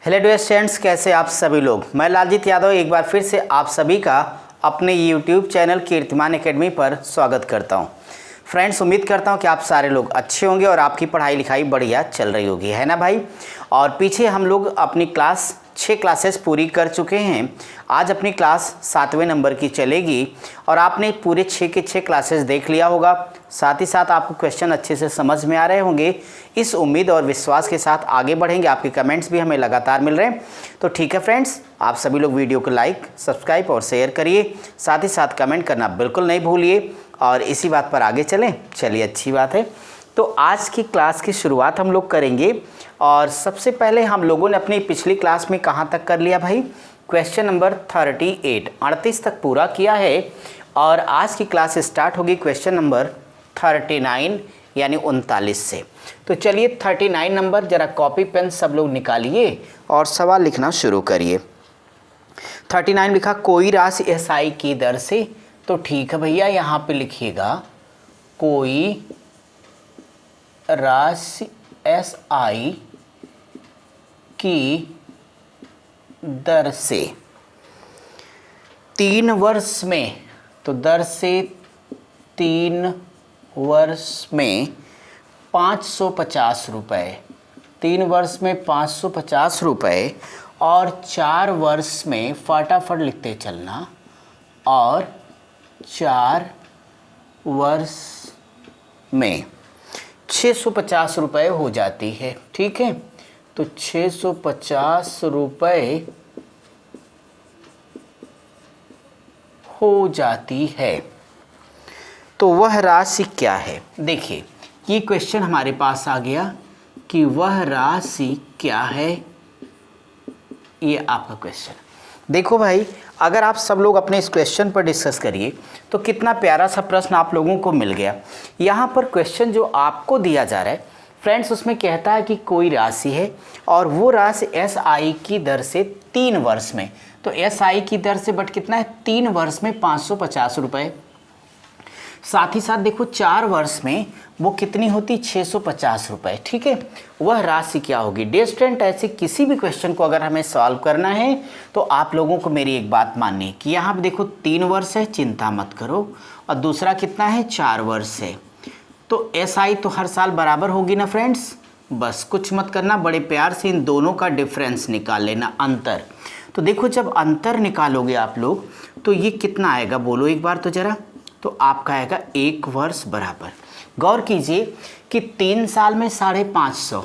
Hello dear students, कैसे आप सभी लोग। मैं लालजीत यादव एक बार फिर से आप सभी का अपने यूट्यूब चैनल कीर्तिमान एकेडमी पर स्वागत करता हूं। फ्रेंड्स, उम्मीद करता हूं कि आप सारे लोग अच्छे होंगे और आपकी पढ़ाई लिखाई बढ़िया चल रही होगी, है ना भाई। और पीछे हम लोग अपनी 6 क्लासेस पूरी कर चुके हैं। आज अपनी क्लास 7वें नंबर की चलेगी और आपने पूरे 6 के 6 क्लासेस देख लिया होगा। साथ ही साथ आपको क्वेश्चन अच्छे से समझ में आ रहे होंगे। इस उम्मीद और विश्वास के साथ आगे बढ़ेंगे। आपके कमेंट्स भी हमें लगातार मिल रहे हैं। तो ठीक है फ्रेंड्स, आप सभी लोग वीडियो को लाइक, सब्सक्राइब और शेयर करिए। साथ ही साथ कमेंट करना बिल्कुल नहीं भूलिए और इसी बात पर आगे चलें। चलिए, अच्छी बात है। तो आज की क्लास की शुरुआत हम लोग करेंगे और सबसे पहले हम लोगों ने अपनी पिछली क्लास में कहाँ तक कर लिया भाई? क्वेश्चन नंबर 38 तक पूरा किया है और आज की क्लास स्टार्ट होगी क्वेश्चन नंबर 39 यानी 39 से। तो चलिए 39 नंबर ज़रा कॉपी पेन सब लोग निकालिए और सवाल लिखना शुरू करिए। 39 लिखा, कोई राशि एसआई की दर से। तो ठीक है भैया, यहाँ पे लिखिएगा कोई राशि एसआई की दर से 3 वर्ष में, तो दर से 3 वर्ष में 550 रुपये, 3 वर्ष में 550 रुपये और 4 वर्ष में, फटाफट लिखते चलना, और 4 वर्ष में 650 रुपये हो जाती है। ठीक है, तो 650 रुपये हो जाती है। तो वह राशि क्या है? देखिए, ये क्वेश्चन हमारे पास आ गया कि वह राशि क्या है। ये आपका क्वेश्चन। देखो भाई, अगर आप सब लोग अपने इस क्वेश्चन पर डिस्कस करिए तो कितना प्यारा सा प्रश्न आप लोगों को मिल गया। यहाँ पर क्वेश्चन जो आपको दिया जा रहा है फ्रेंड्स, उसमें कहता है कि कोई राशि है और वो राशि एसआई की दर से 3 वर्ष में, तो एसआई की दर से बट कितना है, 3 वर्ष में 550 रुपये। साथ ही साथ देखो 4 वर्ष में वो कितनी होती, 650 रुपये। ठीक है, वह राशि क्या होगी? डियर स्टूडेंट, ऐसे किसी भी क्वेश्चन को अगर हमें सॉल्व करना है तो आप लोगों को मेरी एक बात माननी है कि यहाँ पे देखो 3 वर्ष है, चिंता मत करो, और दूसरा कितना है, 4 वर्ष है। तो एसआई तो हर साल बराबर होगी ना फ्रेंड्स। बस कुछ मत करना, बड़े प्यार से इन दोनों का डिफरेंस निकाल लेना, अंतर। तो देखो, जब अंतर निकालोगे आप लोग तो ये कितना आएगा, बोलो एक बार तो ज़रा। तो आपका आएगा 1 वर्ष बराबर। गौर कीजिए कि 3 साल में 550,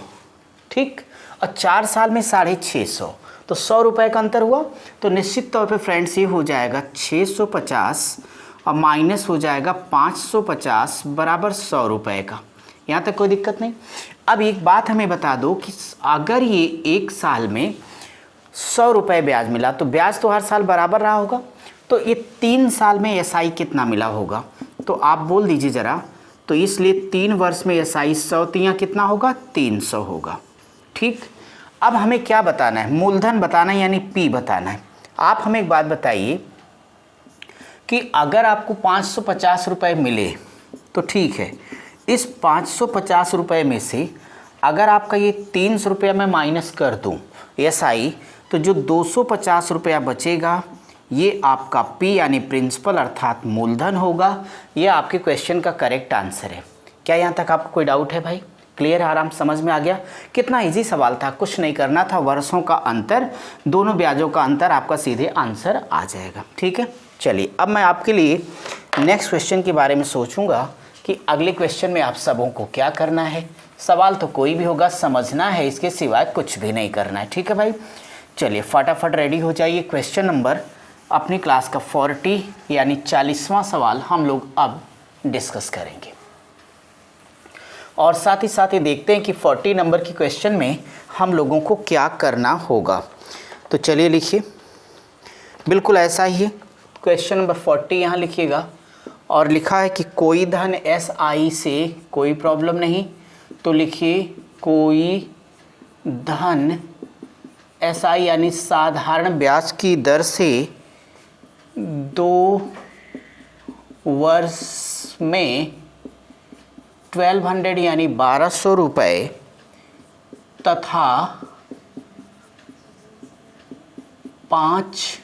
ठीक, और 4 साल में 650, तो 100 रुपये का अंतर हुआ। तो निश्चित तौर पे फ्रेंड्स ये हो जाएगा 650 और माइनस हो जाएगा 550 बराबर 100 रुपये का। यहाँ तक कोई दिक्कत नहीं। अब एक बात हमें बता दो कि अगर ये 1 साल में 100 रुपये ब्याज मिला तो ब्याज तो हर साल बराबर रहा होगा, तो ये 3 साल में एसआई कितना मिला होगा? तो आप बोल दीजिए ज़रा। तो इसलिए 3 वर्ष में एसआई 100 तियाँ कितना होगा, 300 होगा। ठीक, अब हमें क्या बताना है? मूलधन बताना है, यानी पी बताना है। आप हमें एक बात बताइए कि अगर आपको 550 रुपये मिले तो ठीक है, इस 550 रुपये में से अगर आपका ये 300 रुपया मैं माइनस कर दूँ एसआई, तो जो 250 रुपया बचेगा ये आपका पी यानी प्रिंसिपल अर्थात मूलधन होगा। ये आपके क्वेश्चन का करेक्ट आंसर है। क्या यहाँ तक आपको कोई डाउट है भाई? क्लियर, आराम समझ में आ गया? कितना इजी सवाल था, कुछ नहीं करना था, वर्षों का अंतर, दोनों ब्याजों का अंतर, आपका सीधे आंसर आ जाएगा। ठीक है, चलिए अब मैं आपके लिए नेक्स्ट क्वेश्चन के बारे में सोचूंगा कि अगले क्वेश्चन में आप सबों को क्या करना है। सवाल तो कोई भी होगा, समझना है, इसके सिवाय कुछ भी नहीं करना है। ठीक है भाई, चलिए फटाफट रेडी हो जाइए। क्वेश्चन नंबर अपनी क्लास का 40 यानी 40वां सवाल हम लोग अब डिस्कस करेंगे और साथ ही साथ ये देखते हैं कि 40 नंबर की क्वेश्चन में हम लोगों को क्या करना होगा। तो चलिए लिखिए, बिल्कुल ऐसा ही है। क्वेश्चन नंबर 40 यहाँ लिखिएगा और लिखा है कि कोई धन एसआई से, कोई प्रॉब्लम नहीं, तो लिखिए कोई धन एसआई यानी साधारण ब्याज की दर से 2 वर्ष में 1200 यानी 1200 रुपये तथा 5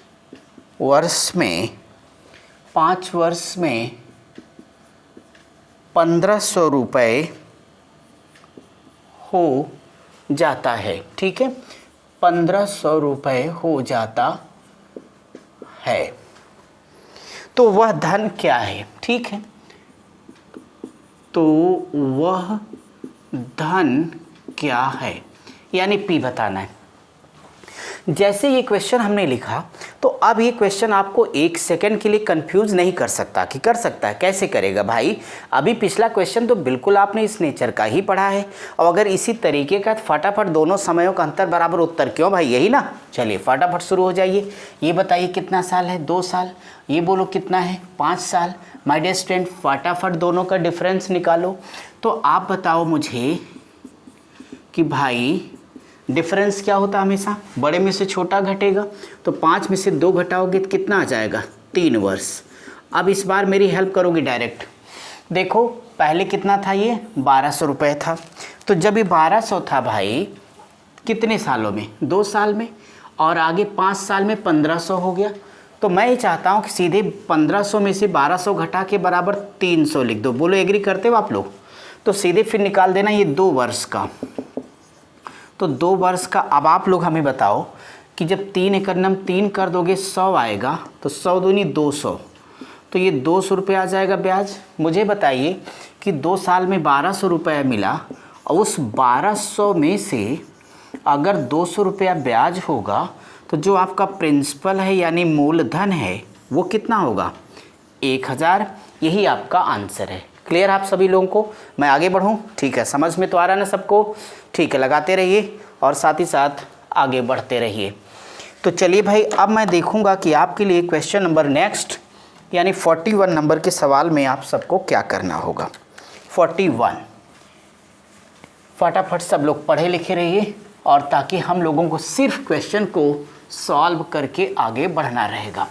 वर्ष में 1500 रुपये हो जाता है। ठीक है, 1500 रुपये हो जाता है। तो वह धन क्या है? ठीक है, तो वह धन क्या है, यानी पी बताना है। जैसे ये क्वेश्चन हमने लिखा, तो अब ये क्वेश्चन आपको एक सेकंड के लिए कंफ्यूज नहीं कर सकता कि कर सकता है। कैसे करेगा भाई? अभी पिछला क्वेश्चन तो बिल्कुल आपने इस नेचर का ही पढ़ा है, और अगर इसी तरीके का फटाफट दोनों समयों का अंतर बराबर उत्तर क्यों भाई, यही ना। चलिए फटाफट शुरू हो जाइए। ये बताइए कितना साल है? 2 साल। ये बोलो कितना है? 5 साल। माय डियर स्टूडेंट, फटाफट दोनों का डिफरेंस निकालो। तो आप बताओ मुझे कि भाई डिफरेंस क्या होता है? हमेशा बड़े में से छोटा घटेगा। तो 5 में से 2 घटाओगे तो कितना आ जाएगा? 3 वर्ष। अब इस बार मेरी हेल्प करोगे डायरेक्ट। देखो पहले कितना था? ये 1200 रुपये था। तो जब ये 1200 था भाई, कितने सालों में? 2 साल में। और आगे 5 साल में 1500 हो गया। तो मैं ये चाहता हूँ कि सीधे 1500 में से 1200 घटा के बराबर 300 लिख दो। बोलो एग्री करते हो आप लोग? तो सीधे फिर निकाल देना ये 2 वर्ष का। तो 2 वर्ष का अब आप लोग हमें बताओ कि जब 3 एकड़ नम 3 कर दोगे 100 आएगा, तो 100 दूनी 200, तो ये 200 रुपये आ जाएगा ब्याज। मुझे बताइए कि 2 साल में 1200 रुपये मिला, और उस 1200 में से अगर 200 रुपया ब्याज होगा, तो जो आपका प्रिंसिपल है यानी मूलधन है वो कितना होगा? 1000। यही आपका आंसर है। क्लियर आप सभी लोगों को? मैं आगे बढ़ूं? ठीक है, समझ में तो आ रहा ना सबको? ठीक है, लगाते रहिए और साथ ही साथ आगे बढ़ते रहिए। तो चलिए भाई, अब मैं देखूंगा कि आपके लिए क्वेश्चन नंबर नेक्स्ट यानी 41 नंबर के सवाल में आप सबको क्या करना होगा। 41 फटाफट सब लोग पढ़े लिखे रहिए, और ताकि हम लोगों को सिर्फ क्वेश्चन को सॉल्व करके आगे बढ़ना रहेगा।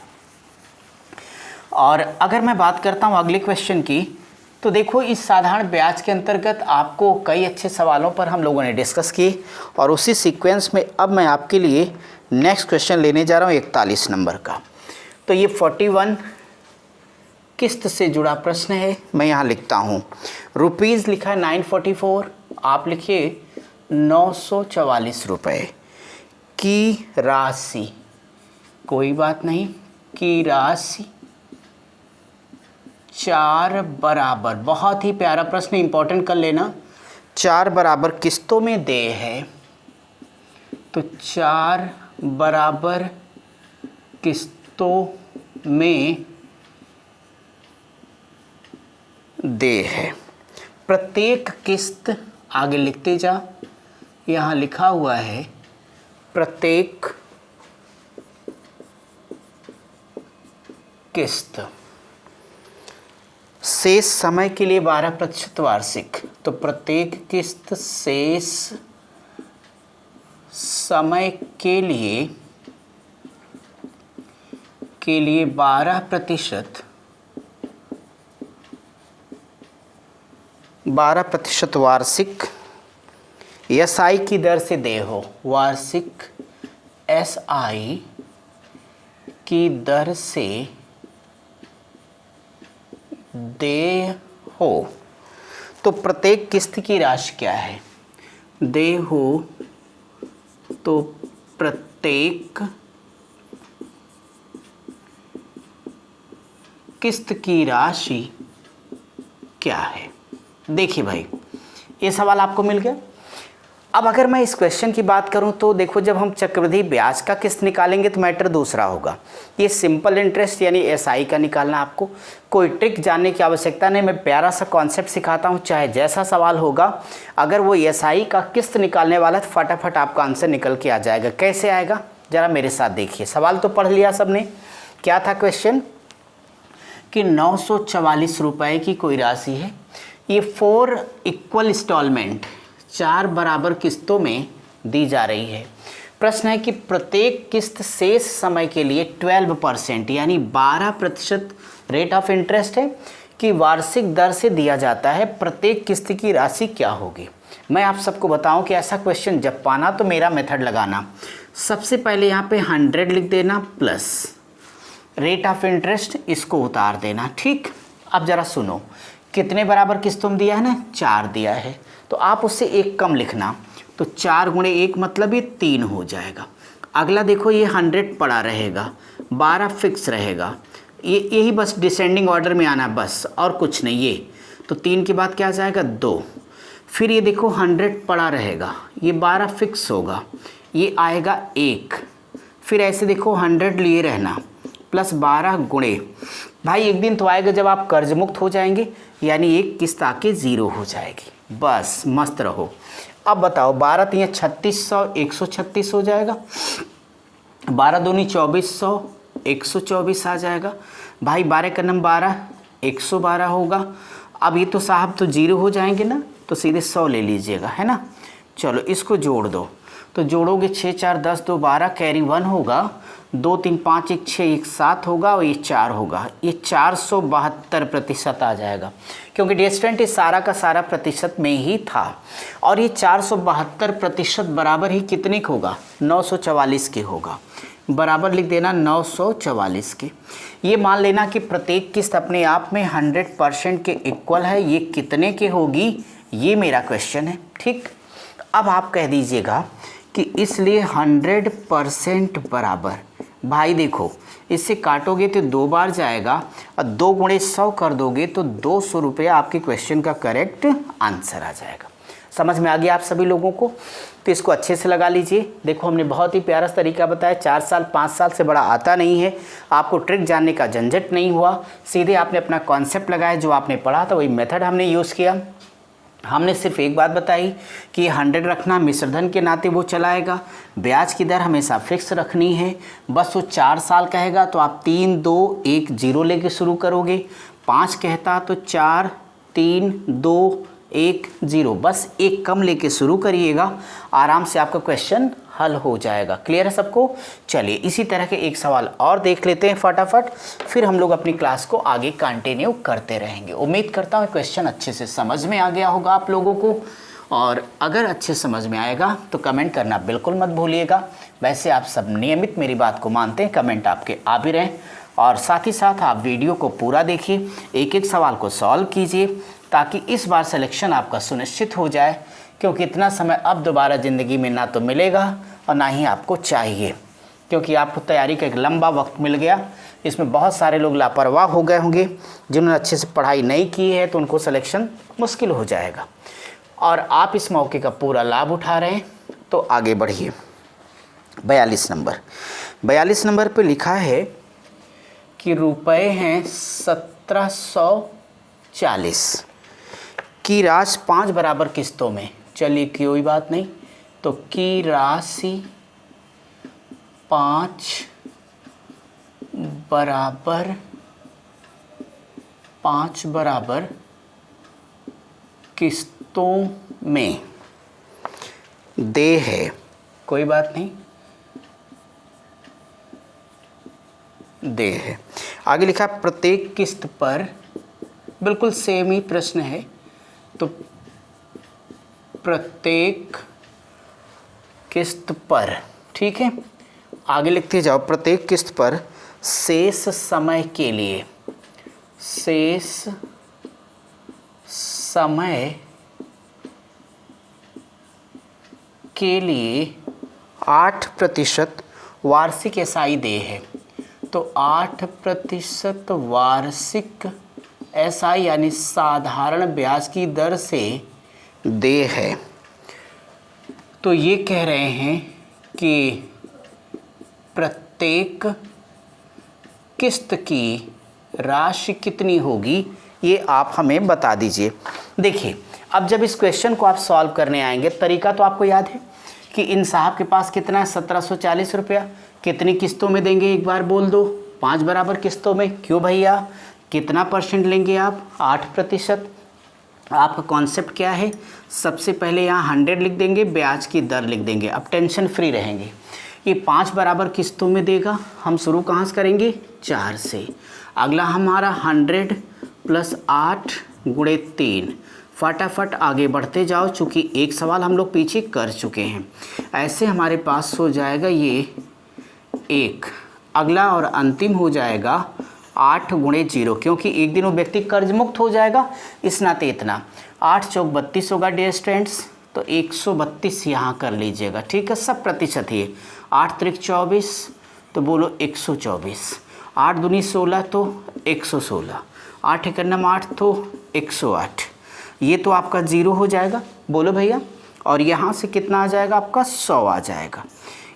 और अगर मैं बात करता हूँ अगले क्वेश्चन की, तो देखो इस साधारण ब्याज के अंतर्गत आपको कई अच्छे सवालों पर हम लोगों ने डिस्कस किए, और उसी सीक्वेंस में अब मैं आपके लिए नेक्स्ट क्वेश्चन लेने जा रहा हूँ 41 नंबर का। तो ये 41 किस्त से जुड़ा प्रश्न है। मैं यहाँ लिखता हूँ रुपीज़ लिखा है 944, आप लिखिए 944 रुपये की राशि, कोई बात नहीं, की राशि 4 बराबर, बहुत ही प्यारा प्रश्न, इंपॉर्टेंट कर लेना, 4 बराबर किस्तों में दे है। तो 4 बराबर किस्तों में दे है। प्रत्येक किस्त, आगे लिखते जा, यहाँ लिखा हुआ है प्रत्येक किस्त शेष समय के लिए 12% वार्षिक। तो प्रत्येक किस्त शेष समय के लिए 12% वार्षिक एसआई की दर से दे हो। वार्षिक एसआई की दर से दे हो। तो प्रत्येक किस्त की राशि क्या है? दे हो तो प्रत्येक किस्त की राशि क्या है? देखिए भाई, ये सवाल आपको मिल गया। अब अगर मैं इस क्वेश्चन की बात करूं, तो देखो जब हम चक्रवृद्धि ब्याज का किस्त निकालेंगे तो मैटर दूसरा होगा। ये सिंपल इंटरेस्ट यानी एसआई का निकालना, आपको कोई ट्रिक जानने की आवश्यकता नहीं। मैं प्यारा सा कॉन्सेप्ट सिखाता हूं, चाहे जैसा सवाल होगा, अगर वो एसआई का किस्त निकालने वाला है तो फटाफट आपका आंसर निकल के आ जाएगा। कैसे आएगा ज़रा मेरे साथ देखिए। सवाल तो पढ़ लिया सबने, क्या था क्वेश्चन? कि 944 रुपये की कोई राशि है, ये 4 इक्वल इंस्टॉलमेंट 4 बराबर किस्तों में दी जा रही है। प्रश्न है कि प्रत्येक किस्त शेष समय के लिए 12% यानी 12% रेट ऑफ इंटरेस्ट है कि वार्षिक दर से दिया जाता है। प्रत्येक किस्त की राशि क्या होगी? मैं आप सबको बताऊं कि ऐसा क्वेश्चन जब पाना तो मेरा मेथड लगाना। सबसे पहले यहाँ पे 100 लिख देना प्लस रेट ऑफ इंटरेस्ट, इसको उतार देना। ठीक, अब ज़रा सुनो, कितने बराबर किस्तों में दिया है ना, 4 दिया है, तो आप उससे 1 कम लिखना, तो 4 गुणे 1 मतलब ये 3 हो जाएगा। अगला देखो, ये 100 पड़ा रहेगा, 12 फिक्स रहेगा, ये यही बस डिसेंडिंग ऑर्डर में आना बस, और कुछ नहीं। ये तो 3 के बाद क्या आ जाएगा 2, फिर ये देखो 100 पड़ा रहेगा, ये 12 फिक्स होगा, ये आएगा 1, फिर ऐसे देखो 100 लिए रहना प्लस 12 गुणे, भाई एक दिन तो आएगा जब आप कर्ज मुक्त हो जाएंगे, यानी एक किस्त आके 0 हो जाएगी। बस मस्त रहो। अब बताओ 12 3 3600, 136 हो जाएगा, 12 दूनी 2400, 124 आ जाएगा। भाई 12 का नम 12, 112 होगा। अब ये तो साहब तो 0 हो जाएंगे ना, तो सीधे 100 ले लीजिएगा, है ना। चलो इसको जोड़ दो, तो जोड़ोगे 6 4 10 2 12, कैरी 1 होगा, 2 3 5 1 6 1 7 होगा, और ये 4 होगा, ये 472% आ जाएगा, क्योंकि डियर स्टूडेंट ये सारा का सारा प्रतिशत में ही था, और ये 472% बराबर ही कितने का होगा, 944 के होगा। बराबर लिख देना 944 के। ये मान लेना कि प्रत्येक किस्त अपने आप में 100% के इक्वल है, ये कितने के होगी, ये मेरा क्वेश्चन है। ठीक, अब आप कह दीजिएगा कि इसलिए 100% बराबर, भाई देखो इससे काटोगे तो 2 बार जाएगा, और 2 गुणे 100 कर दोगे तो 200 रुपया आपके क्वेश्चन का करेक्ट आंसर आ जाएगा। समझ में आ गया आप सभी लोगों को? तो इसको अच्छे से लगा लीजिए। देखो हमने बहुत ही प्यारा तरीका बताया, 4 साल 5 साल से बड़ा आता नहीं है, आपको ट्रिक जानने का झंझट नहीं हुआ, सीधे आपने अपना कॉन्सेप्ट लगाया, जो आपने पढ़ा था वही मेथड हमने यूज़ किया। हमने सिर्फ एक बात बताई कि 100 रखना मिश्रधन के नाते वो चलाएगा, ब्याज की दर हमेशा फिक्स रखनी है, बस वो 4 साल कहेगा तो आप 3 2 1 0 लेके शुरू करोगे, 5 कहता तो 4 3 2 1 0, बस एक कम लेके शुरू करिएगा, आराम से आपका क्वेश्चन हल हो जाएगा। क्लियर है सबको? चलिए इसी तरह के एक सवाल और देख लेते हैं फटाफट, फिर हम लोग अपनी क्लास को आगे कंटिन्यू करते रहेंगे। उम्मीद करता हूँ क्वेश्चन अच्छे से समझ में आ गया होगा आप लोगों को, और अगर अच्छे समझ में आएगा तो कमेंट करना बिल्कुल मत भूलिएगा। वैसे आप सब नियमित मेरी बात को मानते हैं, कमेंट आपके आ भी रहें, और साथ ही साथ आप वीडियो को पूरा देखिए, एक एक सवाल को सॉल्व कीजिए, ताकि इस बार सिलेक्शन आपका सुनिश्चित हो जाए, क्योंकि इतना समय अब दोबारा ज़िंदगी में ना तो मिलेगा और ना ही आपको चाहिए, क्योंकि आपको तैयारी का एक लंबा वक्त मिल गया। इसमें बहुत सारे लोग लापरवाह हो गए होंगे, जिन्होंने अच्छे से पढ़ाई नहीं की है, तो उनको सिलेक्शन मुश्किल हो जाएगा, और आप इस मौके का पूरा लाभ उठा रहे हैं। तो आगे बढ़िए। 42 नंबर पे लिखा है कि रुपए हैं 1740 की राशि 5 बराबर किस्तों में। चलिए कोई बात नहीं, तो की राशि 5 बराबर किस्तों में दे है। कोई बात नहीं, दे है। आगे लिखा प्रत्येक किस्त पर, बिल्कुल सेम ही प्रश्न है, तो प्रत्येक किस्त पर, ठीक है, आगे लिखते जाओ, प्रत्येक किस्त पर शेष समय के लिए, शेष समय के लिए 8% वार्षिक एसआई दे है। तो 8% वार्षिक एसआई यानी साधारण ब्याज की दर से दे है। तो ये कह रहे हैं कि प्रत्येक किस्त की राशि कितनी होगी, ये आप हमें बता दीजिए। देखिए अब जब इस क्वेश्चन को आप सॉल्व करने आएंगे, तरीका तो आपको याद है कि इन साहब के पास कितना है, 1740 रुपया, कितनी किस्तों में देंगे एक बार बोल दो, 5 बराबर किस्तों में। क्यों भैया, कितना परसेंट लेंगे आप, 8%। आपका कॉन्सेप्ट क्या है, सबसे पहले यहाँ 100 लिख देंगे, ब्याज की दर लिख देंगे, अब टेंशन फ्री रहेंगे। ये 5 बराबर किस्तों में देगा, हम शुरू कहाँ से करेंगे, 4 से। अगला हमारा 100 + 8 × 3, फटाफट आगे बढ़ते जाओ, चूँकि एक सवाल हम लोग पीछे कर चुके हैं। ऐसे हमारे पास हो जाएगा ये एक, अगला और अंतिम हो जाएगा 8 गुणे 0, क्योंकि एक दिन वो व्यक्ति कर्ज मुक्त हो जाएगा, इस नाते इतना 8 चौक 32 होगा डियर स्टूडेंट्स। तो 132 यहाँ कर लीजिएगा, ठीक है, सब प्रतिशत ही। 8 त्रिक 24, तो बोलो 124। 8 दूनी 16 तो 116। 8 एक 8 तो 108। ये तो आपका 0 हो जाएगा, बोलो भैया। और यहाँ से कितना आ जाएगा आपका 100 आ जाएगा।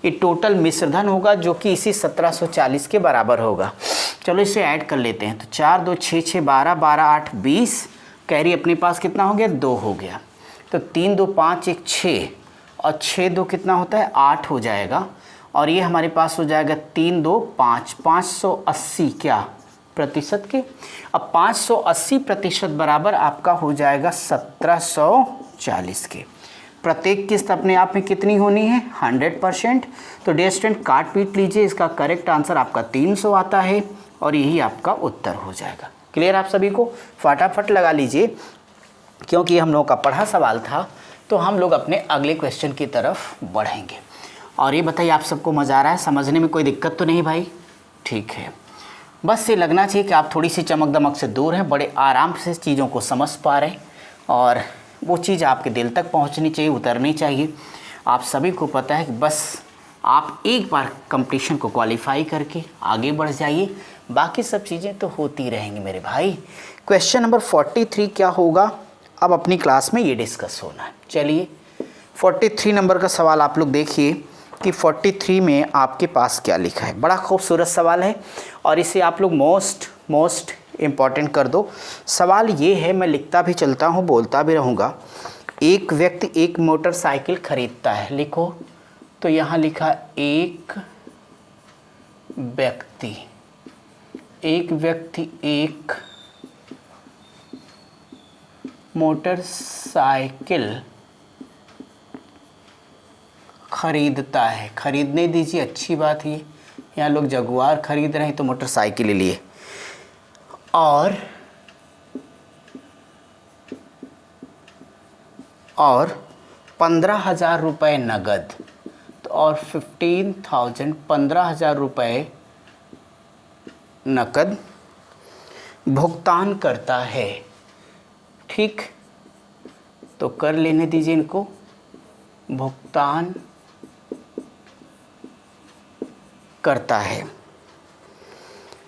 ये टोटल मिश्रधन होगा जो कि इसी 1740 के बराबर होगा। चलो इसे ऐड कर लेते हैं। तो 4 2 6 6 12 12 8 20, कैरी अपने पास कितना हो गया 2 हो गया। तो 3 2 5 1 6 और 6 2 कितना होता है 8 हो जाएगा। और ये हमारे पास हो जाएगा 3 2 5 580 क्या प्रतिशत के। अब 580% बराबर आपका हो जाएगा 1740 के। प्रत्येक किस्त अपने आप में कितनी होनी है 100%। तो डियर स्टूडेंट काट पीट लीजिए, इसका करेक्ट आंसर आपका 300 आता है और यही आपका उत्तर हो जाएगा। क्लियर आप सभी को? फटाफट लगा लीजिए, क्योंकि हम लोगों का पढ़ा सवाल था। तो हम लोग अपने अगले क्वेश्चन की तरफ बढ़ेंगे। और ये बताइए आप सबको मज़ा आ रहा है, समझने में कोई दिक्कत तो नहीं भाई? ठीक है, बस ये लगना चाहिए कि आप थोड़ी सी चमक दमक से दूर हैं, बड़े आराम से चीज़ों को समझ पा रहे हैं और वो चीज़ आपके दिल तक पहुंचनी चाहिए, उतरनी चाहिए। आप सभी को पता है कि बस आप एक बार कंपटीशन को क्वालिफाई करके आगे बढ़ जाइए, बाकी सब चीज़ें तो होती रहेंगी मेरे भाई। क्वेश्चन नंबर 43 क्या होगा अब अपनी क्लास में ये डिस्कस होना है। चलिए 43 नंबर का सवाल आप लोग देखिए कि 43 में आपके पास क्या लिखा है। बड़ा खूबसूरत सवाल है और इसे आप लोग मोस्ट इम्पॉर्टेंट कर दो। सवाल ये है, मैं लिखता भी चलता हूँ बोलता भी रहूँगा। एक व्यक्ति एक मोटरसाइकिल खरीदता है, लिखो। तो यहाँ लिखा एक व्यक्ति एक मोटरसाइकिल खरीदता है। खरीदने दीजिए, अच्छी बात है। यहाँ लोग जगुआर खरीद रहे हैं तो मोटरसाइकिल ले लिए। और 15,000 रुपये नगद, तो और 15,000 रुपये नकद भुगतान करता है। ठीक, तो कर लेने दीजिए इनको। भुगतान करता है।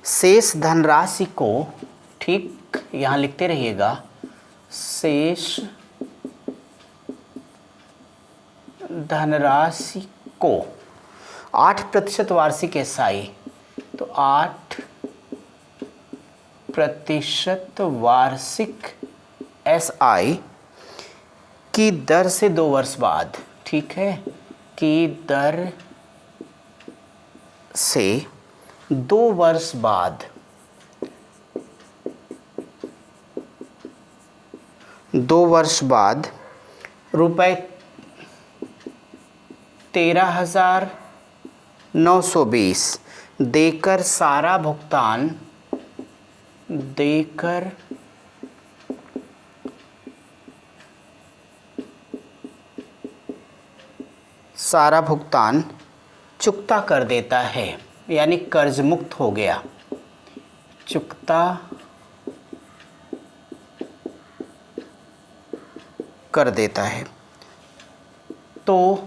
शेष धनराशि को, ठीक यहाँ लिखते रहिएगा, शेष धनराशि को 8% वार्षिक एसआई, तो 8% वार्षिक एसआई की दर से 2 वर्ष बाद, ठीक है, की दर से 2 वर्ष बाद 2 वर्ष बाद रुपये 13,920 देकर सारा भुगतान चुकता कर देता है, यानी कर्ज मुक्त हो गया। चुकता कर देता है। तो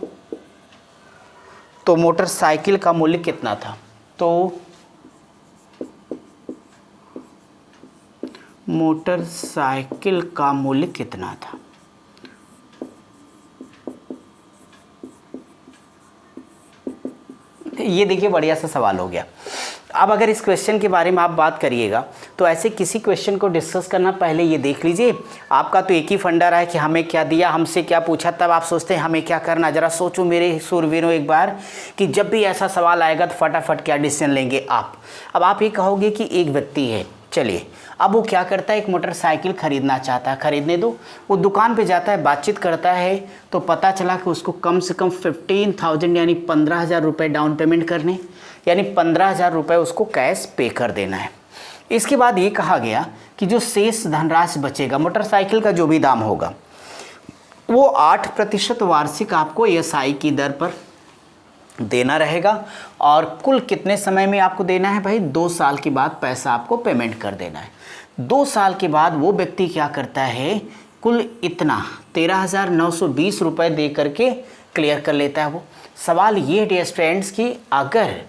मोटरसाइकिल का मूल्य कितना था? तो मोटरसाइकिल का मूल्य कितना था? ये देखिए बढ़िया सा सवाल हो गया। अब अगर इस क्वेश्चन के बारे में आप बात करिएगा तो ऐसे किसी क्वेश्चन को डिस्कस करना पहले ये देख लीजिए। आपका तो एक ही फंडा रहा है कि हमें क्या दिया, हमसे क्या पूछा, तब आप सोचते हैं हमें क्या करना। ज़रा सोचो मेरे सूरवीरों एक बार कि जब भी ऐसा सवाल आएगा तो फटाफट क्या डिसीजन लेंगे आप। अब आप ये कहोगे कि एक व्यक्ति है, चलिए अब वो क्या करता है, एक मोटरसाइकिल खरीदना चाहता है, खरीदने दो। वो दुकान पे जाता है, बातचीत करता है, तो पता चला कि उसको कम से कम 15,000 यानी 15,000 रुपये डाउन पेमेंट करने, यानी 15,000 रुपये उसको कैश पे कर देना है। इसके बाद ये कहा गया कि जो शेष धनराशि बचेगा, मोटरसाइकिल का जो भी दाम होगा, वो 8% वार्षिक आपको ESI की दर पर देना रहेगा। और कुल कितने समय में आपको देना है भाई? 2 साल के बाद पैसा आपको पेमेंट कर देना है। 2 साल के बाद वो व्यक्ति क्या करता है, कुल इतना 13,920 रुपये दे करके क्लियर कर लेता है वो। सवाल ये डियर स्टूडेंट्स कि अगर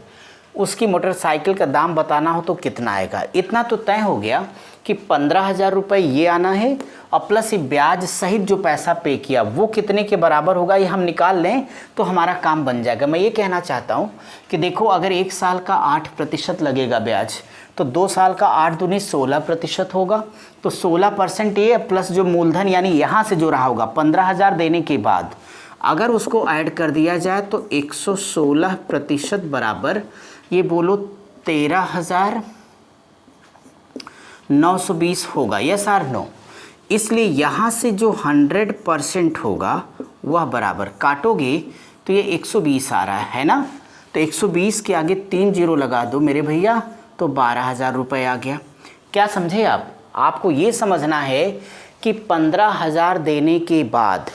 उसकी मोटरसाइकिल का दाम बताना हो तो कितना आएगा? इतना तो तय हो गया कि 15,000 रुपये ये आना है और प्लस ये ब्याज सहित जो पैसा पे किया वो कितने के बराबर होगा, ये हम निकाल लें तो हमारा काम बन जाएगा। मैं ये कहना चाहता हूँ कि देखो, अगर 1 साल का 8% लगेगा ब्याज, तो 2 साल का 8 दूनी 16% होगा। तो 16% ये प्लस जो मूलधन यानी यहाँ से जो रहा होगा 15,000 देने के बाद अगर उसको ऐड कर दिया जाए तो 116% बराबर ये बोलो 13,920 होगा। Yes or no? इसलिए यहाँ से जो 100% होगा वह बराबर काटोगे तो ये 120 आ रहा है ना? तो 120 के आगे 3 जीरो लगा दो मेरे भैया, तो 12,000 रुपये आ गया। क्या समझे आप? आपको ये समझना है कि 15,000 देने के बाद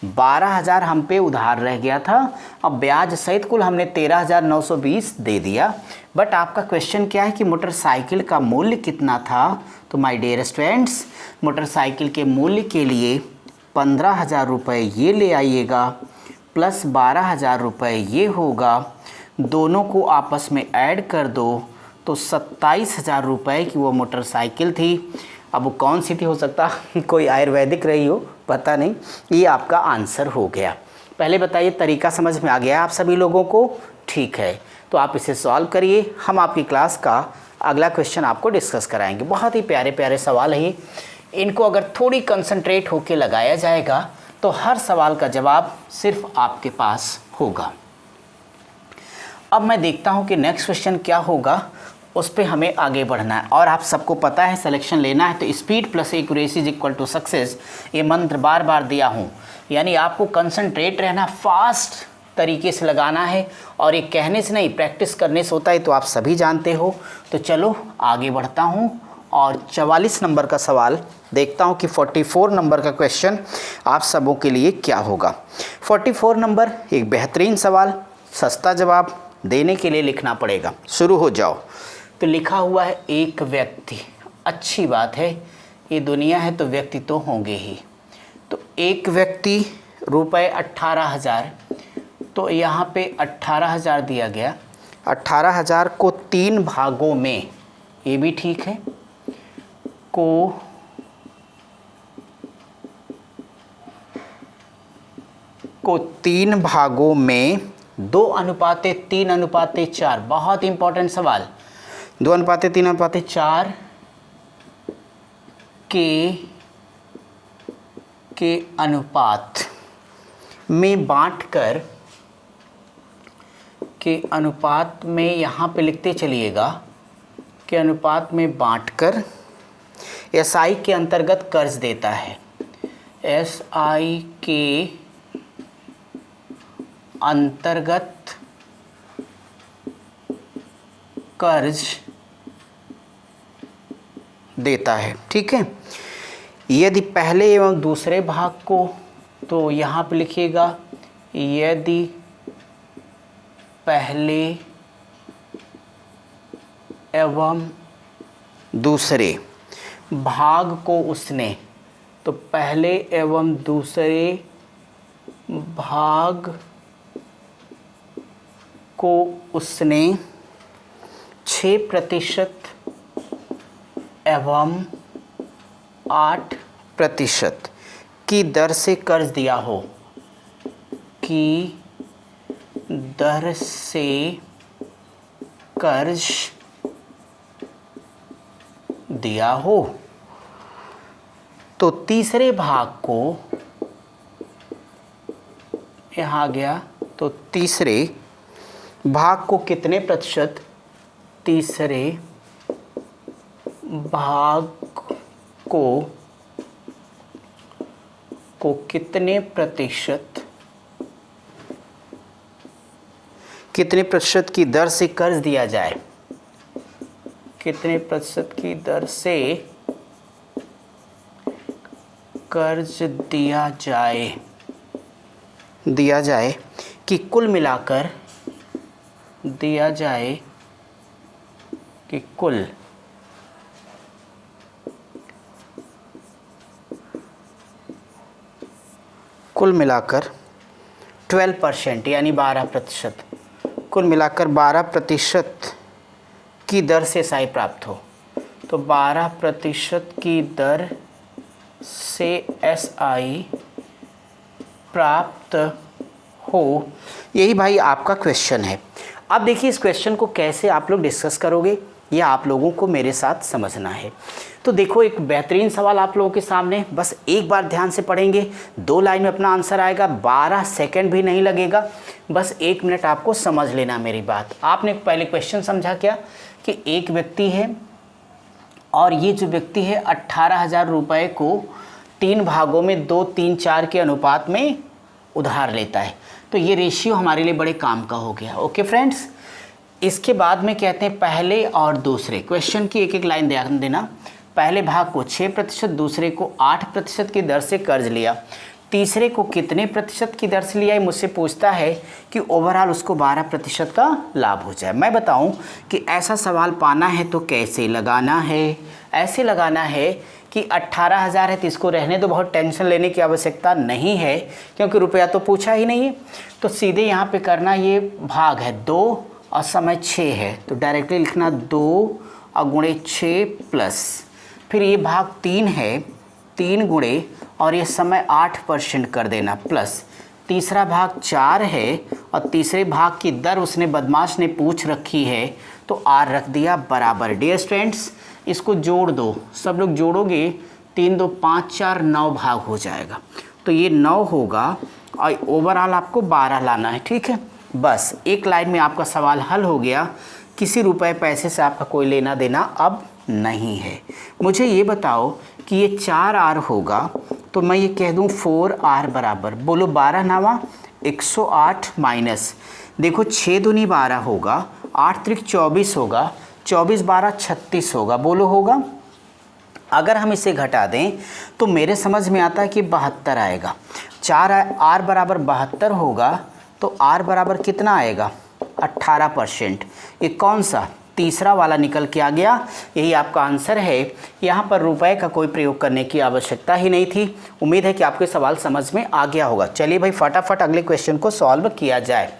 12,000 हम पे उधार रह गया था, अब ब्याज सहित कुल हमने 13,920 दे दिया। बट आपका क्वेश्चन क्या है कि मोटरसाइकिल का मूल्य कितना था? तो माय डियर स्टूडेंट्स, मोटरसाइकिल के मूल्य के लिए 15,000 रुपये ये ले आइएगा प्लस 12,000 रुपये ये होगा, दोनों को आपस में ऐड कर दो तो 27,000 रुपये की वो मोटरसाइकिल थी। अब वो कौन सी थी? हो सकता कोई आयुर्वेदिक रही हो, पता नहीं। ये आपका आंसर हो गया। पहले बताइए, तरीका समझ में आ गया आप सभी लोगों को? ठीक है, तो आप इसे सॉल्व करिए। हम आपकी क्लास का अगला क्वेश्चन आपको डिस्कस कराएंगे। बहुत ही प्यारे प्यारे सवाल है ये। इनको अगर थोड़ी कंसंट्रेट होकर लगाया जाएगा तो हर सवाल का जवाब सिर्फ आपके पास होगा। अब मैं देखता हूँ कि नेक्स्ट क्वेश्चन क्या होगा, उस पर हमें आगे बढ़ना है। और आप सबको पता है सिलेक्शन लेना है तो speed plus accuracy is equal to success, ये मंत्र बार बार दिया हूँ। यानी आपको कंसंट्रेट रहना, फास्ट तरीके से लगाना है, और ये कहने से नहीं प्रैक्टिस करने से होता है, तो आप सभी जानते हो। तो चलो आगे बढ़ता हूँ और 44 नंबर का सवाल देखता हूँ कि 44 नंबर का क्वेश्चन आप सबों के लिए क्या होगा। 44 नंबर एक बेहतरीन सवाल, सस्ता जवाब देने के लिए लिखना पड़ेगा। शुरू हो जाओ। तो लिखा हुआ है एक व्यक्ति, अच्छी बात है, ये दुनिया है तो व्यक्ति तो होंगे ही। तो एक व्यक्ति रुपए 18,000, तो यहाँ पे 18,000 दिया गया। 18,000 को 3 भागों में, ये भी ठीक है, को 3 भागों में 2:3:4, बहुत इंपॉर्टेंट सवाल। 2:3:4 के अनुपात में बांटकर, के अनुपात में यहाँ पे लिखते चलिएगा, के अनुपात में बांटकर एसआई के अंतर्गत कर्ज देता है। एसआई के अंतर्गत कर्ज देता है। ठीक है, यदि पहले एवं दूसरे भाग को, तो यहाँ पे लिखिएगा यदि पहले एवं दूसरे भाग को उसने, तो पहले एवं दूसरे भाग को उसने 6% एवं 8% की दर से कर्ज दिया हो, की दर से कर्ज दिया हो, तो तीसरे भाग को, यहाँ आ गया, तो तीसरे भाग को कितने प्रतिशत, तीसरे भाग को कितने प्रतिशत की दर से कर्ज दिया जाए, कितने प्रतिशत की दर से कर्ज दिया जाए कि कुल मिलाकर दिया जाए कि कुल मिलाकर 12% यानी 12%, कुल मिलाकर 12% की दर से SI प्राप्त हो। तो 12% की दर से SI प्राप्त हो, यही भाई आपका क्वेश्चन है। अब देखिए इस क्वेश्चन को कैसे आप लोग डिस्कस करोगे, ये आप लोगों को मेरे साथ समझना है। तो देखो एक बेहतरीन सवाल आप लोगों के सामने, बस एक बार ध्यान से पढ़ेंगे, 2 लाइन में अपना आंसर आएगा, 12 सेकंड भी नहीं लगेगा, बस 1 मिनट आपको समझ लेना मेरी बात। आपने पहले क्वेश्चन समझा क्या कि एक व्यक्ति है और ये जो व्यक्ति है 18,000 रुपये को 3 भागों में 2, 3, 4 के अनुपात में उधार लेता है। तो ये रेशियो हमारे लिए बड़े काम का हो गया। ओके फ्रेंड्स, इसके बाद में कहते हैं पहले और दूसरे। क्वेश्चन की एक एक लाइन ध्यान देना। पहले भाग को 6%, दूसरे को 8% की दर से कर्ज लिया, तीसरे को कितने प्रतिशत की दर से लिया, मुझसे पूछता है कि ओवरऑल उसको 12% का लाभ हो जाए। मैं बताऊं कि ऐसा सवाल पाना है तो कैसे लगाना है। ऐसे लगाना है कि 18,000 है तो इसको रहने दो, बहुत टेंशन लेने की आवश्यकता नहीं है क्योंकि रुपया तो पूछा ही नहीं है। तो सीधे यहाँ पे करना, ये भाग है 2 और समय 6 है तो डायरेक्टली लिखना 2 और गुणे 6 प्लस, फिर ये भाग 3 है, 3 गुणे और ये समय 8% कर देना प्लस, तीसरा भाग 4 है और तीसरे भाग की दर उसने बदमाश ने पूछ रखी है तो R रख दिया बराबर। डियर स्टूडेंट्स इसको जोड़ दो, सब लोग जोड़ोगे 3, 2, 5, 4, 9 भाग हो जाएगा। तो ये 9 होगा और ओवरऑल आपको 12 लाना है। ठीक है, बस एक लाइन में आपका सवाल हल हो गया। किसी रुपए पैसे से आपका कोई लेना देना अब नहीं है। मुझे ये बताओ कि ये 4R होगा तो मैं ये कह दूँ 4R बराबर, बोलो 12 नावा 108 माइनस, देखो 6 दूनी 12 होगा, 8 त्रिक 24 होगा, 24 12 36 होगा, बोलो होगा। अगर हम इसे घटा दें तो मेरे समझ में आता है कि 72 आएगा। 4R बराबर 72 होगा तो R बराबर कितना आएगा 18%। ये कौन सा तीसरा वाला निकल के आ गया, यही आपका आंसर है। यहाँ पर रुपए का कोई प्रयोग करने की आवश्यकता ही नहीं थी। उम्मीद है कि आपके सवाल समझ में आ गया होगा। चलिए भाई फटाफट अगले क्वेश्चन को सॉल्व किया जाए।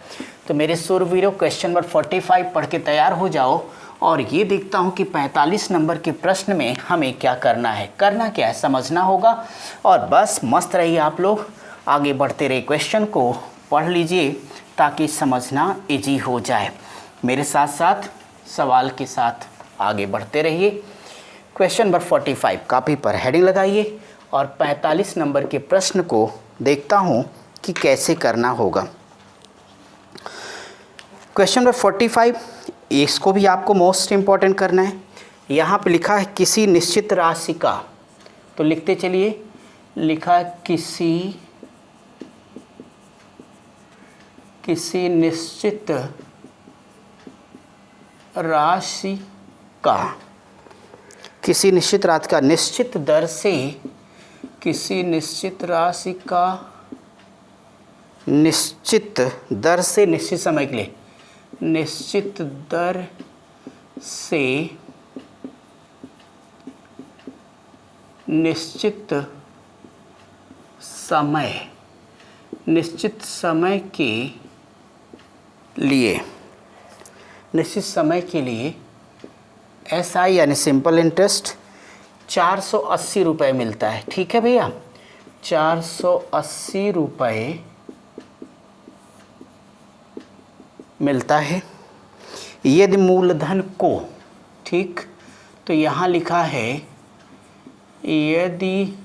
तो मेरे सूरवीरों क्वेश्चन नंबर 45 पढ़ के तैयार हो जाओ और ये देखता हूँ कि 45 नंबर के प्रश्न में हमें क्या करना है। करना क्या है समझना होगा और बस मस्त रहिए आप लोग, आगे बढ़ते रहे, क्वेश्चन को पढ़ लीजिए ताकि समझना इजी हो जाए। मेरे साथ साथ सवाल के साथ आगे बढ़ते रहिए। क्वेश्चन नंबर 45 कॉपी पर हेडिंग लगाइए और 45 नंबर के प्रश्न को देखता हूँ कि कैसे करना होगा। क्वेश्चन नंबर 45, इसको भी आपको मोस्ट इम्पॉर्टेंट करना है। यहाँ पे लिखा है किसी निश्चित राशि का, तो लिखते चलिए, लिखा है किसी निश्चित राशि का, किसी निश्चित राशि का निश्चित दर से, किसी निश्चित राशि का निश्चित दर से, निश्चित समय के लिए, निश्चित दर से निश्चित के लिए SI यानी सिंपल इंटरेस्ट 480 रुपये मिलता है। ठीक है भैया, 480 रुपये मिलता है यदि मूलधन को, ठीक, तो यहाँ लिखा है यदि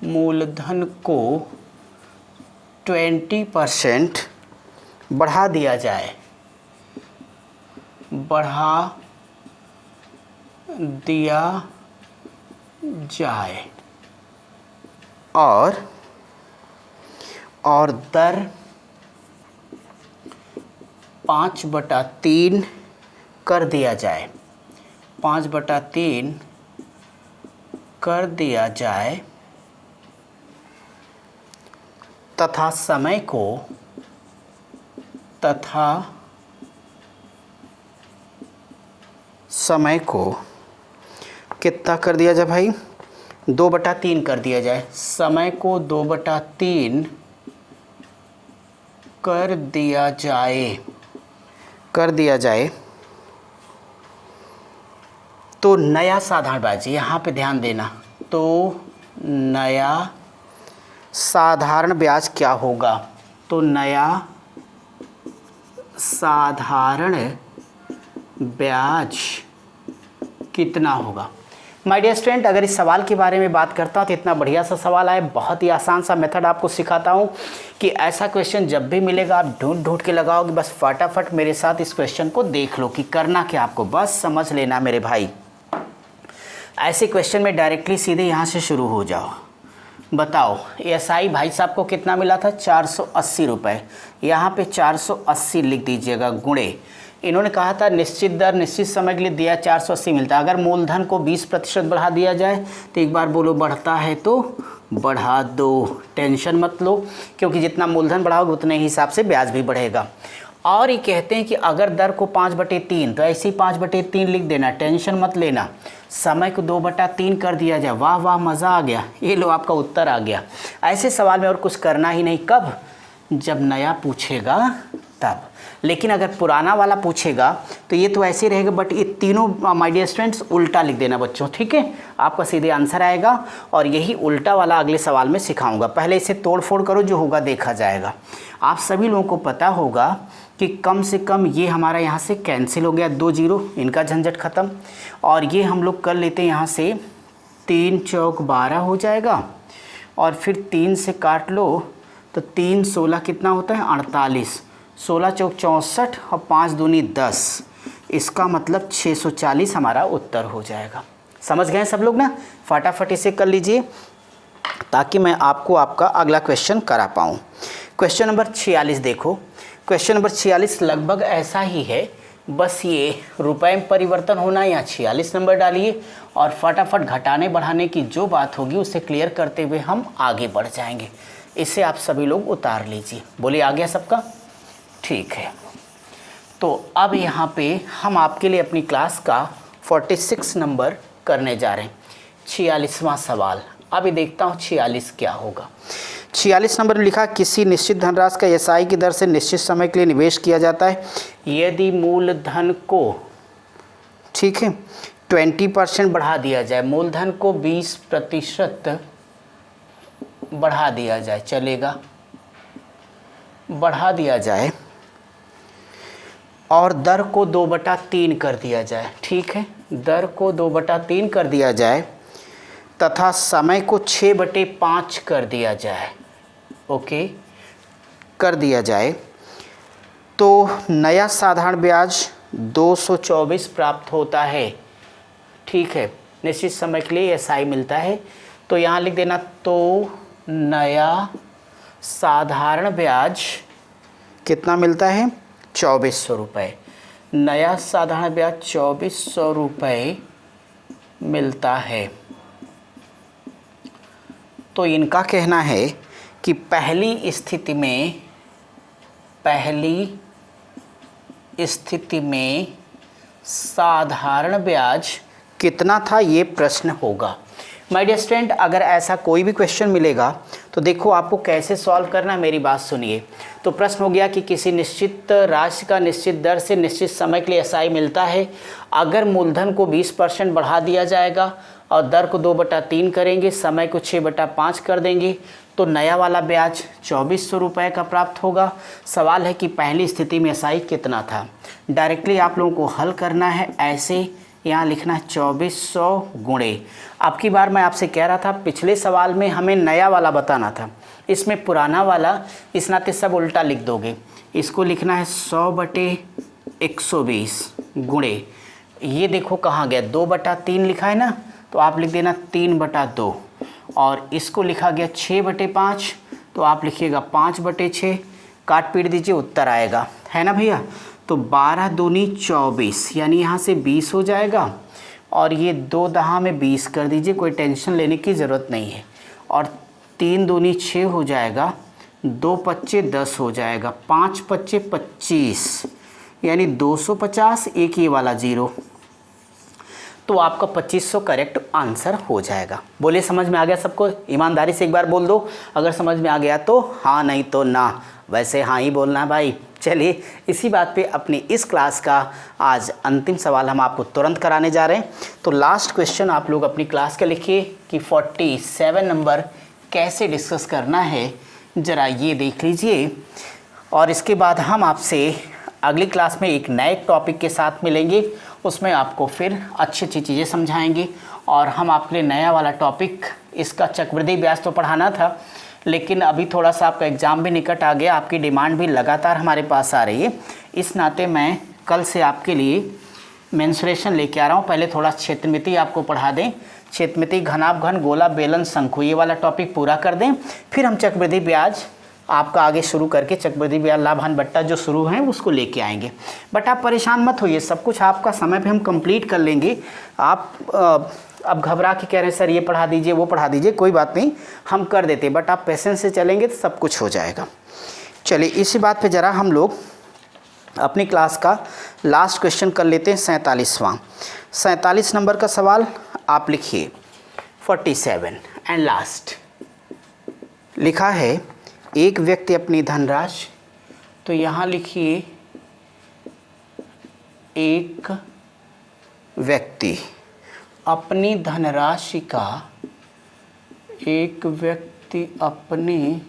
मूलधन को 20% बढ़ा दिया जाए, बढ़ा दिया जाए और दर 5/3 कर दिया जाए, 5/3 कर दिया जाए तथा समय को कितना कर दिया जाए भाई? 2/3 कर दिया जाए। समय को 2/3 कर दिया जाए तो नया साधारण ब्याज, यहाँ पे ध्यान देना, तो नया साधारण ब्याज क्या होगा? तो नया साधारण ब्याज कितना होगा? माय डियर स्टूडेंट, अगर इस सवाल के बारे में बात करता हूँ तो इतना बढ़िया सा सवाल है। बहुत ही आसान सा मेथड आपको सिखाता हूँ कि ऐसा क्वेश्चन जब भी मिलेगा आप ढूंढ के लगाओगे। बस फटाफट मेरे साथ इस क्वेश्चन को देख लो कि करना क्या आपको, बस समझ लेना मेरे भाई। ऐसे क्वेश्चन में डायरेक्टली सीधे यहाँ से शुरू हो जाओ। बताओ एसआई भाई साहब को कितना मिला था? 480 रुपये। यहाँ पे 480 लिख दीजिएगा गुणे, इन्होंने कहा था निश्चित दर निश्चित समय के लिए दिया 480 मिलता है। अगर मूलधन को 20% बढ़ा दिया जाए तो एक बार बोलो बढ़ता है तो बढ़ा दो, टेंशन मत लो, क्योंकि जितना मूलधन बढ़ाओगे उतने हिसाब से ब्याज भी बढ़ेगा। और ये कहते हैं कि अगर दर को 5/3 तो ऐसे ही 5/3 लिख देना, टेंशन मत लेना। समय को 2/3 कर दिया जाए, वाह वाह मज़ा आ गया, ये लो आपका उत्तर आ गया। ऐसे सवाल में और कुछ करना ही नहीं। कब? जब नया पूछेगा तब। लेकिन अगर पुराना वाला पूछेगा तो ये तो ऐसे ही रहेगा, बट ये तीनों माय डियर स्टूडेंट्स उल्टा लिख देना बच्चों, ठीक है? आपका सीधे आंसर आएगा और यही उल्टा वाला अगले सवाल में सिखाऊंगा। पहले इसे तोड़ फोड़ करो, जो होगा देखा जाएगा। आप सभी लोगों को पता होगा कि कम से कम ये हमारा यहाँ से कैंसिल हो गया, 2 0, इनका झंझट ख़त्म। और ये हम लोग कर लेते हैं यहाँ से 3 चौक 12 हो जाएगा, और फिर 3 से काट लो तो 3 16 कितना होता है? 48, 16 चौक 64 और 5 दूनी 10, इसका मतलब 640 हमारा उत्तर हो जाएगा। समझ गए सब लोग ना? फटाफट इसे कर लीजिए ताकि मैं आपको आपका अगला क्वेश्चन करा पाऊँ। क्वेश्चन नंबर 46 देखो। क्वेश्चन नंबर 46 लगभग ऐसा ही है, बस ये रुपए में परिवर्तन होना, या 46 नंबर डालिए और फटाफट घटाने बढ़ाने की जो बात होगी उसे क्लियर करते हुए हम आगे बढ़ जाएंगे। इसे आप सभी लोग उतार लीजिए। बोलिए आ गया सबका? ठीक है, तो अब यहाँ पे हम आपके लिए अपनी क्लास का 46 नंबर करने जा रहे हैं, 46वां सवाल। अभी देखता हूँ 46 क्या होगा। 46 नंबर में लिखा, किसी निश्चित धनराशि का एसआई की दर से निश्चित समय के लिए निवेश किया जाता है यदि मूलधन को, ठीक है, 20% बढ़ा दिया जाए। मूलधन को 20% बढ़ा दिया जाए, चलेगा, बढ़ा दिया जाए, और दर को 2/3 कर दिया जाए, ठीक है, दर को 2/3 कर दिया जाए तथा समय को 6/5 कर दिया जाए, ओके, कर दिया जाए, तो नया साधारण ब्याज 224 प्राप्त होता है, ठीक है। निश्चित समय के लिए एसआई मिलता है, तो यहाँ लिख देना, तो नया साधारण ब्याज कितना मिलता है? 2400 रुपये। नया साधारण ब्याज 2400 रुपये मिलता है। तो इनका कहना है कि पहली स्थिति में साधारण ब्याज कितना था, ये प्रश्न होगा। माय डियर स्टूडेंट, अगर ऐसा कोई भी क्वेश्चन मिलेगा तो देखो आपको कैसे सॉल्व करना है, मेरी बात सुनिए। तो प्रश्न हो गया कि किसी निश्चित राशि का निश्चित दर से निश्चित समय के लिए एसआई मिलता है। अगर मूलधन को 20% बढ़ा दिया जाएगा और दर को 2/3 करेंगे, समय को 6/5 कर देंगे, तो नया वाला ब्याज 2400 रुपये का प्राप्त होगा। सवाल है कि पहली स्थिति में एसआई कितना था। डायरेक्टली आप लोगों को हल करना है, ऐसे यहाँ लिखना है 2400 गुणे। अब की बार मैं आपसे कह रहा था पिछले सवाल में हमें नया वाला बताना था, इसमें पुराना वाला, इस नाते सब उल्टा लिख दोगे। इसको लिखना है 100/120 गुणे, ये देखो कहाँ गया, 2/3 लिखा है ना, तो आप लिख देना 3/2, और इसको लिखा गया 6/5, तो आप लिखिएगा 5/6, काट पीट दीजिए, उत्तर आएगा, है ना भैया। तो 12 दूनी 24, यानी यहाँ से 20 हो जाएगा, और ये 2 दहा में 20 कर दीजिए, कोई टेंशन लेने की ज़रूरत नहीं है। और 3 दूनी 6 हो जाएगा, 2 पच्चे 10 हो जाएगा, 5 पच्चे 25, यानी 250, एक ये वाला 0, तो आपका 2500 करेक्ट आंसर हो जाएगा। बोलिए समझ में आ गया सबको? ईमानदारी से एक बार बोल दो, अगर समझ में आ गया तो हाँ, नहीं तो ना। वैसे हाँ ही बोलना भाई। चलिए इसी बात पे अपनी इस क्लास का आज अंतिम सवाल हम आपको तुरंत कराने जा रहे हैं। तो लास्ट क्वेश्चन आप लोग अपनी क्लास का लिखिए कि 47 नंबर कैसे डिस्कस करना है, ज़रा ये देख लीजिए। और इसके बाद हम आपसे अगली क्लास में एक नए टॉपिक के साथ मिलेंगे, उसमें आपको फिर अच्छी अच्छी चीज़ें समझाएंगे। और हम आपके लिए नया वाला टॉपिक, इसका चक्रवृद्धि ब्याज तो पढ़ाना था, लेकिन अभी थोड़ा सा आपका एग्ज़ाम भी निकट आ गया, आपकी डिमांड भी लगातार हमारे पास आ रही है। इस नाते मैं कल से आपके लिए मेंसुरेशन लेके आ रहा हूँ। पहले थोड़ा क्षेत्रमिति आपको पढ़ा दें, क्षेत्रमिति, घनाभ घन, गोला, बेलन, शंकु, ये वाला टॉपिक पूरा कर दें। फिर हम चक्रवृद्धि ब्याज आपका आगे शुरू करके चक्रवृद्धि ब्याज, लाभान बट्टा जो शुरू हैं उसको लेके आएंगे। बट आप परेशान मत होइए, सब कुछ आपका समय पे हम कंप्लीट कर लेंगे। आप अब घबरा के कह रहे हैं सर ये पढ़ा दीजिए वो पढ़ा दीजिए, कोई बात नहीं, हम कर देते, बट आप पेशेंस से चलेंगे तो सब कुछ हो जाएगा। चलिए इसी बात पे ज़रा हम लोग अपनी क्लास का लास्ट क्वेश्चन कर लेते हैं, 47वां। 47 नंबर का सवाल आप लिखिए, 47 एंड लास्ट लिखा है, एक व्यक्ति अपनी धनराशि, तो यहाँ लिखिए एक व्यक्ति अपनी धनराशि का, एक व्यक्ति अपनी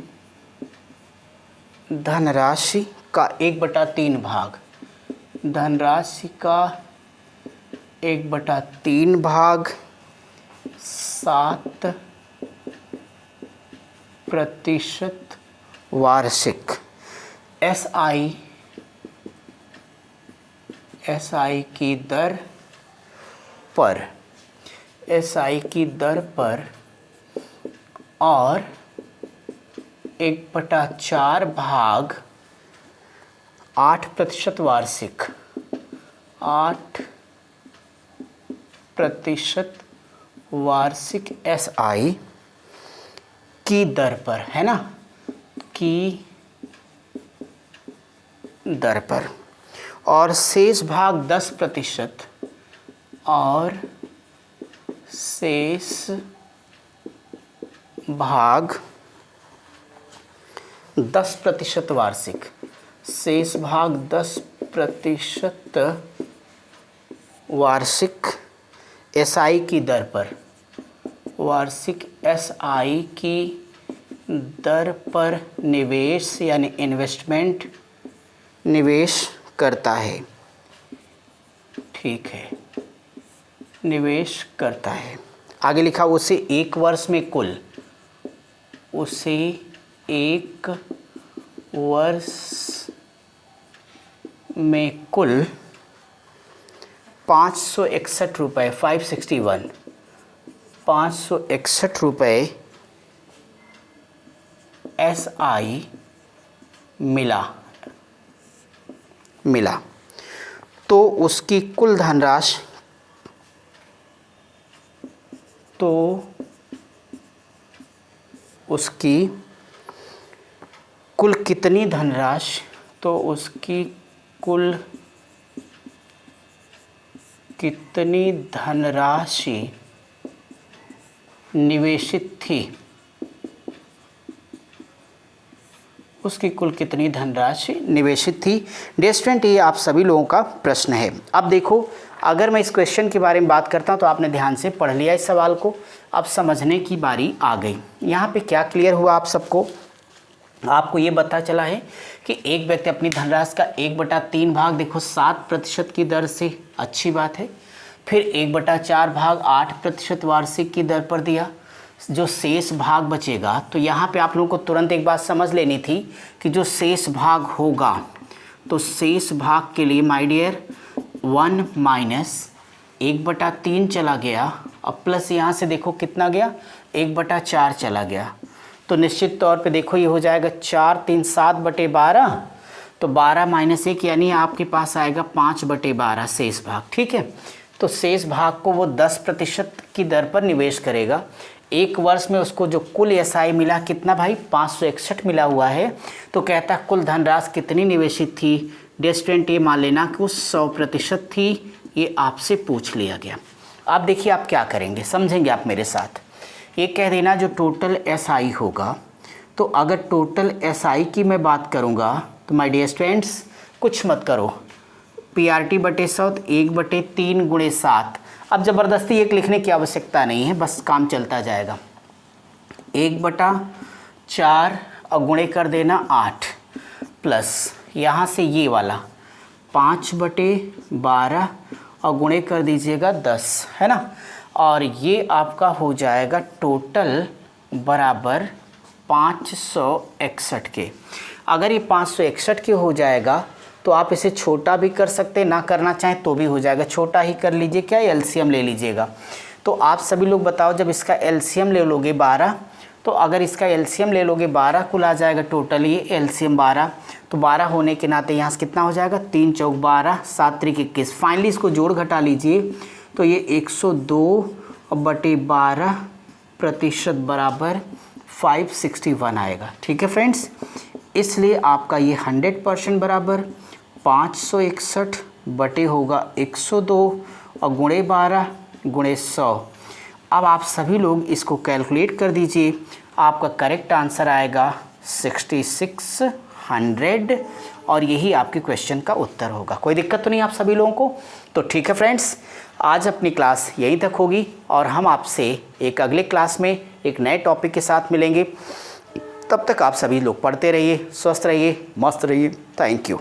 धनराशि का 1/3 भाग, धनराशि का 1/3 भाग 7% वार्षिक एसआई की दर पर, एसआई की दर पर, और 1/4 भाग 8% वार्षिक, 8% वार्षिक एसआई की दर पर, है ना, की दर पर, और शेष भाग 10%, और शेष भाग 10% वार्षिक, शेष भाग 10% वार्षिक एसआई की दर पर, वार्षिक एसआई की दर पर निवेश यानी इन्वेस्टमेंट, निवेश करता है। ठीक है, निवेश करता है। आगे लिखा, उसे 1 वर्ष में कुल, उसे 1 वर्ष में कुल 561 रुपये, 561 रुपये एसआई मिला, तो उसकी कुल धनराशि, तो उसकी कुल कितनी धनराशि, तो उसकी कुल कितनी धनराशि निवेशित थी, उसकी कुल कितनी धनराशि निवेशित थी। डियर स्टूडेंट, ये आप सभी लोगों का प्रश्न है। अब देखो, अगर मैं इस क्वेश्चन के बारे में बात करता हूँ तो आपने ध्यान से पढ़ लिया इस सवाल को, अब समझने की बारी आ गई। यहाँ पे क्या क्लियर हुआ आप सबको? आपको ये पता चला है कि एक व्यक्ति अपनी धनराशि का 1/3 भाग, देखो 7% की दर से, अच्छी बात है, फिर 1/4 भाग 8% वार्षिक की दर पर दिया, जो शेष भाग बचेगा। तो यहाँ पे आप लोगों को तुरंत एक बात समझ लेनी थी कि जो शेष भाग होगा, तो शेष भाग के लिए माय डियर 1 - 1/3 चला गया, अब प्लस यहाँ से देखो कितना गया, 1/4 चला गया, तो निश्चित तौर पे देखो ये हो जाएगा 4 3 7/12, तो 12 - 1 यानी आपके पास आएगा 5/12 शेष भाग। ठीक है, तो शेष भाग को वो 10% की दर पर निवेश करेगा। एक वर्ष में उसको जो कुल एसआई मिला कितना भाई 561 मिला हुआ है। तो कहता है कुल धनराशि कितनी निवेशित थी, डियर स्टूडेंट ये मान लेना कि वो 100% थी। ये आपसे पूछ लिया गया। अब देखिए आप क्या करेंगे, समझेंगे आप मेरे साथ। ये कह देना जो टोटल एसआई होगा, तो अगर टोटल एसआई की मैं बात करूँगा तो माय डियर स्टूडेंट्स कुछ मत करो, पीआरटी बटे 100 1/3 × 7। अब ज़बरदस्ती एक लिखने की आवश्यकता नहीं है, बस काम चलता जाएगा। 1/4 और गुणे कर देना 8 प्लस यहाँ से ये वाला 5/12 और गुणे कर दीजिएगा 10, है ना। और ये आपका हो जाएगा टोटल बराबर 561 के। अगर ये 561 के हो जाएगा तो आप इसे छोटा भी कर सकते हैं, ना करना चाहें तो भी हो जाएगा। छोटा ही कर लीजिए, क्या एलसीएम ले लीजिएगा। तो आप सभी लोग बताओ, जब इसका एलसीएम ले लोगे 12, तो अगर इसका एलसीएम ले लोगे 12 कुल आ जाएगा टोटल ये एलसीएम 12। तो 12 होने के नाते यहाँ से कितना हो जाएगा 3 चौक 12 7 त्रिक 21। फाइनली इसको जोड़ घटा लीजिए तो ये 102/12% बराबर 561 आएगा। ठीक है फ्रेंड्स, इसलिए आपका ये 100% बराबर 561 बटे होगा 102 और गुणे 12 गुणे 100। अब आप सभी लोग इसको कैलकुलेट कर दीजिए, आपका करेक्ट आंसर आएगा 6600 और यही आपके क्वेश्चन का उत्तर होगा। कोई दिक्कत तो नहीं आप सभी लोगों को? तो ठीक है फ्रेंड्स, आज अपनी क्लास यहीं तक होगी और हम आपसे एक अगले क्लास में एक नए टॉपिक के साथ मिलेंगे। तब तक आप सभी लोग पढ़ते रहिए, स्वस्थ रहिए, मस्त रहिए। Thank you.